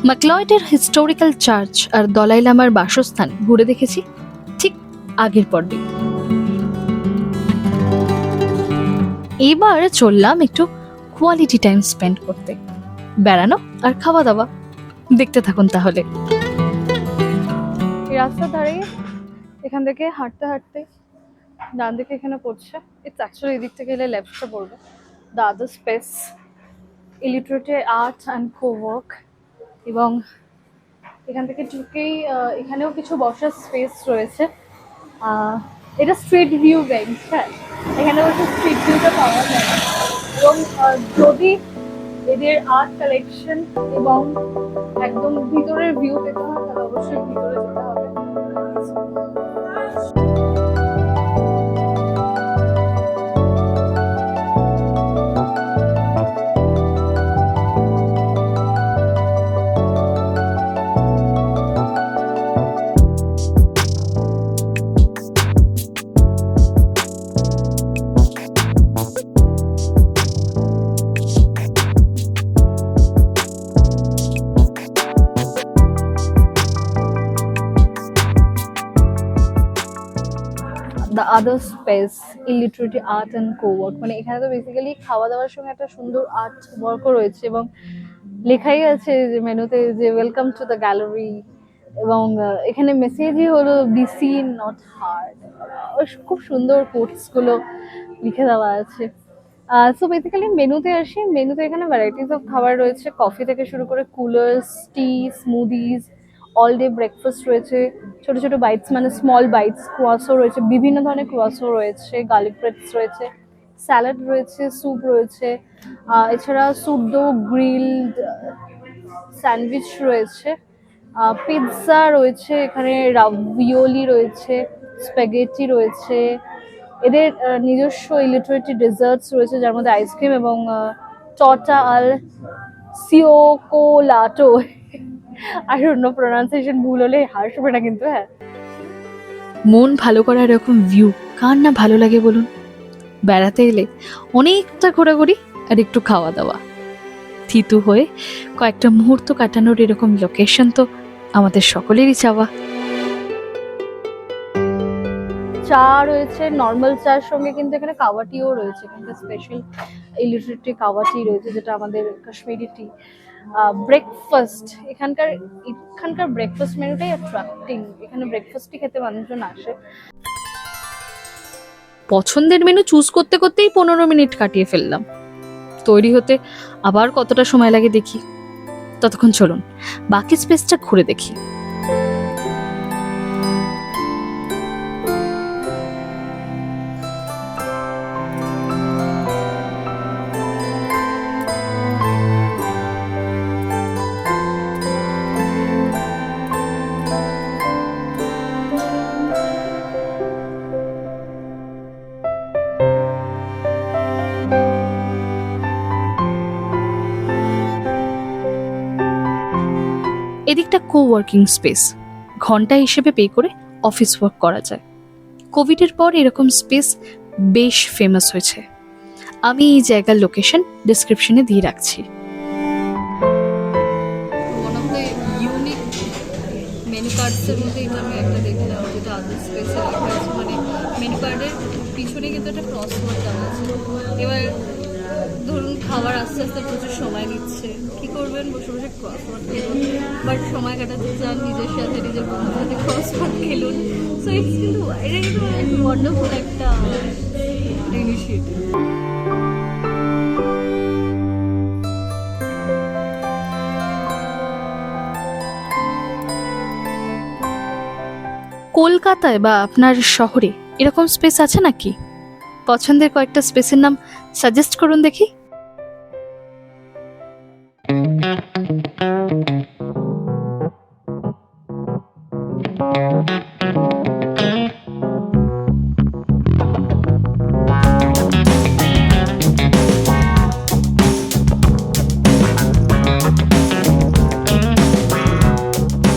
ম্যাকলয়েডের historical church আর দলাই লামার বাসস্থান ঘুরে দেখেছি ঠিক আগের পর্বে। এবার চললাম একটু কোয়ালিটি টাইম স্পেন্ড করতে, বেড়ানো আর খাওয়া দাওয়া। দেখতে থাকুন তাহলে। রাস্তা দাঁড়িয়ে এখান থেকে হাঁটতে হাঁটতে ডান দিকে এখানে পড়ছে, ইটস অ্যাকচুয়ালি এদিক থেকে গেলে লেফটে পড়বে, the other space illiterative art and cowork. এবং এখান থেকে ঢুকেই এখানেও কিছু বসার স্পেস রয়েছে। এটা স্ট্রিট ভিউ বেঞ্চ, হ্যাঁ, এখানে বসে স্ট্রিট ভিউটা পাওয়া যায়। এবং যদি এদের আর্ট কালেকশন এবং একদম ভিতরের ভিউ পেতে হয় তাহলে অবশ্যই ভিতরে যেতে হবে। The other space illiterative art and cowork, মানে এখানে তো বেসিক্যালি খাওয়া দাওয়ার সঙ্গে একটা সুন্দর আর্ট ওয়ার্কও রয়েছে এবং লেখাই আছে যে মেনুতে যে ওয়েলকাম টু দ্য গ্যালারি। এবং এখানে মেসেজই হলো বি সিন নট হার্ড। খুব সুন্দর কোটসগুলো লিখে দেওয়া আছে। সো বেসিক্যালি মেনুতে আসি, মেনুতে এখানে ভ্যারাইটিস অফ খাবার রয়েছে, কফি থেকে শুরু করে কুলার্স, টি, স্মুদিজ, অল ডে ব্রেকফাস্ট রয়েছে, ছোট ছোট বাইটস মানে স্মল বাইটস, ক্রোয়াসো রয়েছে, বিভিন্ন ধরনের ক্রোয়াসো রয়েছে, গার্লিক ব্রেডস রয়েছে, স্যালাড রয়েছে, স্যুপ রয়েছে, এছাড়া সুডো গ্রিলড স্যান্ডউইচ রয়েছে, পিৎজা রয়েছে, এখানে রাভিওলি রয়েছে, স্প্যাগেটি রয়েছে, এদের নিজস্ব ইলিটারেটিভ ডেজার্টস রয়েছে যার মধ্যে আইসক্রিম এবং টর্টা আল সিওকোলাটো। আর অন্য প্রোনাউন্সিয়েশন ভুল হলে হাসবে না কিন্তু। হ্যাঁ, মন ভালো করার এরকম ভিউ কার না ভালো লাগে বলুন? বেড়াতে এলে অনেকটা ঘোরাঘুরি আর একটু খাওয়া দাওয়া, থিতু হয়ে কয়েকটা মুহূর্ত কাটানোর এরকম লোকেশন তো আমাদের সকলেরই চাওয়া। চা রয়েছে, নর্মাল চার সঙ্গে কিন্তু এখানে কাওয়াটিও রয়েছে, কিন্তু স্পেশাল ইলিটারেটিভ কাওয়াটি রয়েছে যেটা আমাদের কাশ্মীরি টি। ব্রেকফাস্ট, এখানকার ব্রেকফাস্ট মেনুটাই অ্যাট্রাক্টিং। এখানে ব্রেকফাস্টই খেতে মানুষজন আসে। পছন্দের মেনু চুজ করতে করতেই 15 মিনিট কাটিয়ে ফেললাম। তৈরি হতে আবার কতটা সময় লাগে দেখি। ততক্ষণ চলুন বাকি স্পেসটা ঘুরে দেখি। এদিকটা কোওয়ার্কিং স্পেস, ঘন্টা হিসেবে পে করে অফিস ওয়ার্ক করা যায়। কোভিডের পর এরকম স্পেস বেশ ফেমাস হয়েছে। আমি এই জায়গার লোকেশন ডেসক্রিপশনে দিয়ে রাখছি। One of the unique menu কার্ডসের মধ্যে এটা আমি একটা দেখলাম, যেটা আদার স্পেসে লেখা আছে, মানে মেনু কার্ডের পিছনে কিন্তু একটা ক্রসওয়ার্ড দেওয়া আছে। এবার ধরুন খাবার আস্তে আস্তে প্রচুর সময় নিচ্ছে, কি করবেন? বসে বসে ক্রসওয়ার্ড খেলুন, বাট সময় কাটাতে চান নিজের সাথে, নিজের বন্ধুর সাথে ক্রসওয়ার্ড খেলুন। সো এটা কিন্তু ওয়ান্ডারফুল একটা ইনিশিয়েটিভ। কলকাতায় বা আপনার শহরে এরকম স্পেস আছে নাকি? পছন্দের কয়েকটা স্পেসের নাম সাজেস্ট করুন দেখি।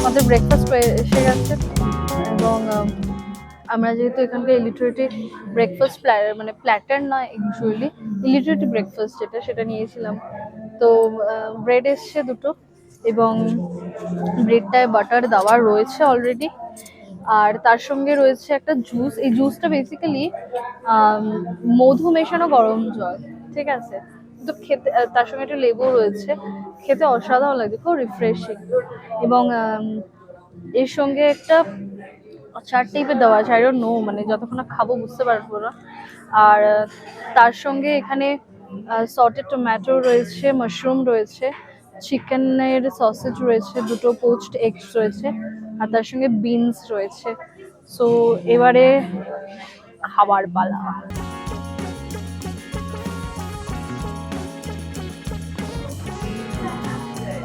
আমাদের ব্রেকফাস্ট এসে গেছে এবং আমরা যেহেতু এখানকার ইলিটারেটিভ ব্রেকফাস্ট মানে প্ল্যাটার নয়, ইউজুয়ালি ইলিটারেটিভ ব্রেকফাস্ট যেটা সেটা নিয়েছিলাম। তো ব্রেড এসছে দুটো, এবং ব্রেডটায় বাটার দেওয়া রয়েছে অলরেডি। আর তার সঙ্গে রয়েছে একটা জুস। এই জুসটা বেসিক্যালি মধু মেশানো গরম জল, ঠিক আছে? তো খেতে তার সঙ্গে একটা লেবু রয়েছে, খেতে অসাধারণ লাগে, খুব রিফ্রেশিং। এবং এর সঙ্গে একটা চার টাইপের দেওয়া আছে, আই ডোন্ট নো, মানে যতক্ষণ না খাবো বুঝতে পারবো না। আর তার সঙ্গে এখানে সটেড টমেটো রয়েছে, মাশরুম রয়েছে, চিকেনের সসেজ রয়েছে, দুটো পোচড এগস রয়েছে, আর তার সঙ্গে বিনস রয়েছে। সো এবারে খাবার পালা।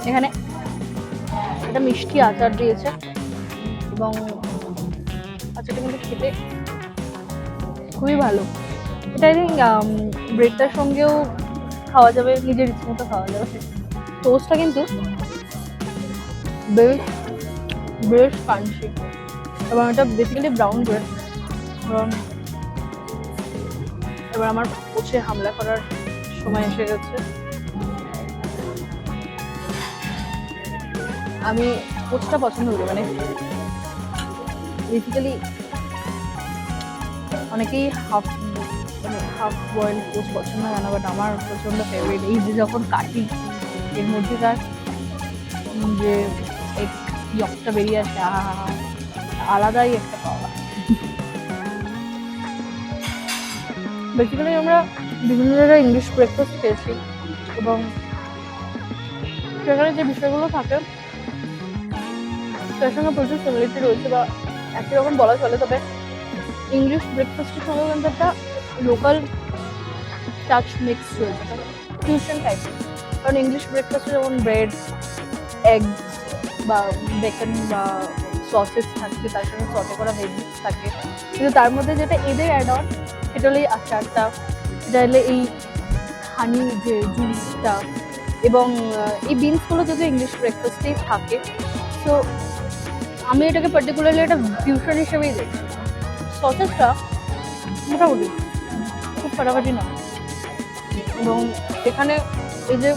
এখানে একটা মিষ্টি আচার দিয়েছে এবং আচারটা কিন্তু খেতে খুবই ভালো। এটা আই থিঙ্ক ব্রেডটার সঙ্গেও খাওয়া যাবে, নিজের ইচ্ছে মতো খাওয়া যাবে। টোস্টটা কিন্তু বেশ বেশ ক্রাঞ্চি এবং এটা বেসিক্যালি ব্রাউন ব্রেড। এবং এবার আমার পোচে হামলা করার সময় এসে গেছে। আমি পোচটা পছন্দ করি, মানে বেসিক্যালি অনেকেই হাফ বয়েল পোচ পছন্দ হয় না, বাট আমার প্রচণ্ড ফেভারিট। এই যে যখন কাটি এর মধ্যেকার যে এক ইয়কটা বেরিয়ে আসে, আলাদাই একটা পাওয়া। বেসিক্যালি আমরা বিভিন্ন জায়গায় ইংলিশ ব্রেকফাস্ট খেয়েছি এবং সেখানে যে বিষয়গুলো থাকে তার সঙ্গে প্রচুর সিমিলারিটি রয়েছে বা একই রকম বলা চলে। তবে ইংলিশ ব্রেকফাস্টের সঙ্গে কিন্তু একটা লোকাল টাচ মিক্স রয়েছে, ফিউশন টাইপ। কারণ ইংলিশ ব্রেকফাস্টে যেমন ব্রেড, এগ বা বেকন বা সসেস থাকছে, তার সঙ্গে সটে করা ভেজিস থাকে, কিন্তু তার মধ্যে যেটা এদের অ্যাড অন সেটা হলো এই আচারটা, যেটা হলে এই হানি যে জুসটা, এবং এই বিনসগুলো যদি ইংলিশ ব্রেকফাস্টেই থাকে। সো আমি এটাকে পার্টিকুলারলি একটা ফিউশন হিসেবেই দেখি। সসেসটা মোটামুটি খুব ফাটাফাটি না, এবং এখানে এই যে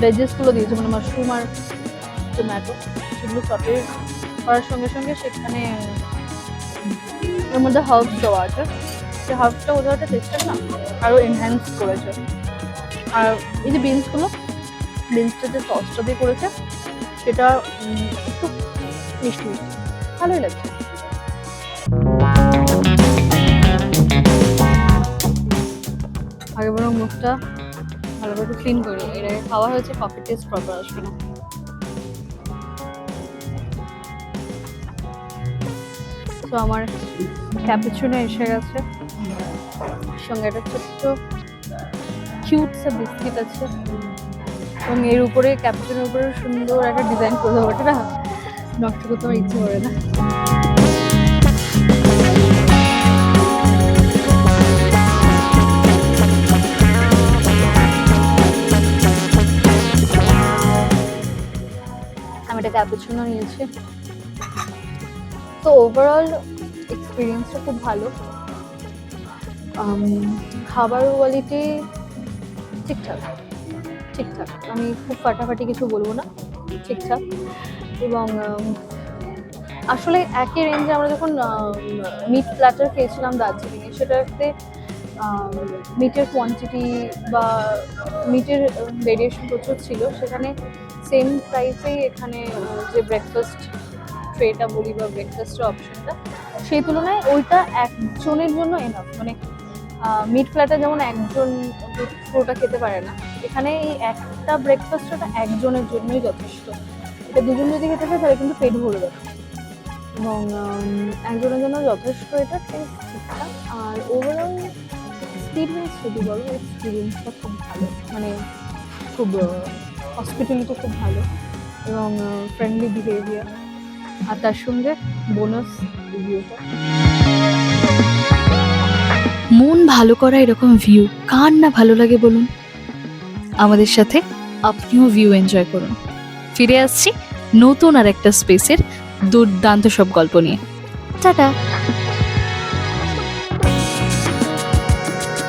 ভেজেসগুলো দিয়েছে মানে মাশরুম আর টমেটো, সেগুলো সটে করার সঙ্গে সঙ্গে সেখানে এর মধ্যে হার্বস দেওয়া আছে। সেই হার্বসটা ওদের একটা টেস্টটা না আরও এনহ্যান্স করেছে। আর এই যে বিনসটা যে সসটা দিয়ে করেছে সেটা একটু মিষ্টি মিষ্টি, ভালোই লাগছে। আগে বরং মুখটা ভালো করে ক্লিন করি, এর আগে খাওয়া হয়েছে, কফি টেস্ট প্রপার আসবে না। তো আমার ক্যাপুচিনো এসে গেছে, সঙ্গে একটা ছোট্ট কিউট সা বিস্কিট আছে, এবং এর উপরে ক্যাপুচিনোর উপরে সুন্দর একটা ডিজাইন করে দেবো, এটা নষ্ট করতে আমার ইচ্ছে করে না। আমি একটা ক্যাপুচিনো নিয়েছি। তো ওভারঅল এক্সপিরিয়েন্সটা খুব ভালো। খাবার কোয়ালিটি ঠিকঠাক ঠিকঠাক, আমি খুব ফাটাফাটি কিছু বলবো না, ঠিকঠাক। এবং আসলে একই রেঞ্জে আমরা যখন মিট প্ল্যাটার খেয়েছিলাম দার্জিলিংয়ে, সেটাতে মিটের কোয়ান্টিটি বা মিটের ভেরিয়েশন প্রচুর ছিল, সেখানে সেম প্রাইসেই এখানে যে ব্রেকফাস্ট ট্রেটা বলি বা ব্রেকফাস্টের অপশনটা, সেই তুলনায় ওইটা একজনের জন্য এনাফ। মানে মিট প্ল্যাটার যেমন একজন পুরোটা খেতে পারে না, এখানে এই একটা ব্রেকফাস্টটা একজনের জন্যই যথেষ্ট। এটা দুজন যদি খেতে চায় তাহলে কিন্তু পেট ভরে যাবে, এবং একজনের জন্য যথেষ্ট এটা টেস্ট ঠিকঠাক। আর ওভারঅল এক্সপিরিয়েন্স যদি বলো, এক্সপিরিয়েন্সটা খুব ভালো, মানে খুব হসপিটালিটি খুব ভালো এবং ফ্রেন্ডলি বিহেভিয়ার, আর তার সঙ্গে বোনাস রিভিউটা। মন ভালো করা এরকম ভিউ কার না ভালো লাগে বলুন? আমাদের সাথে আপনিও ভিউ এনজয় করুন। ফিরে আসছি নতুন আর একটা স্পেসের দুর্দান্ত সব গল্প নিয়ে। টাটা।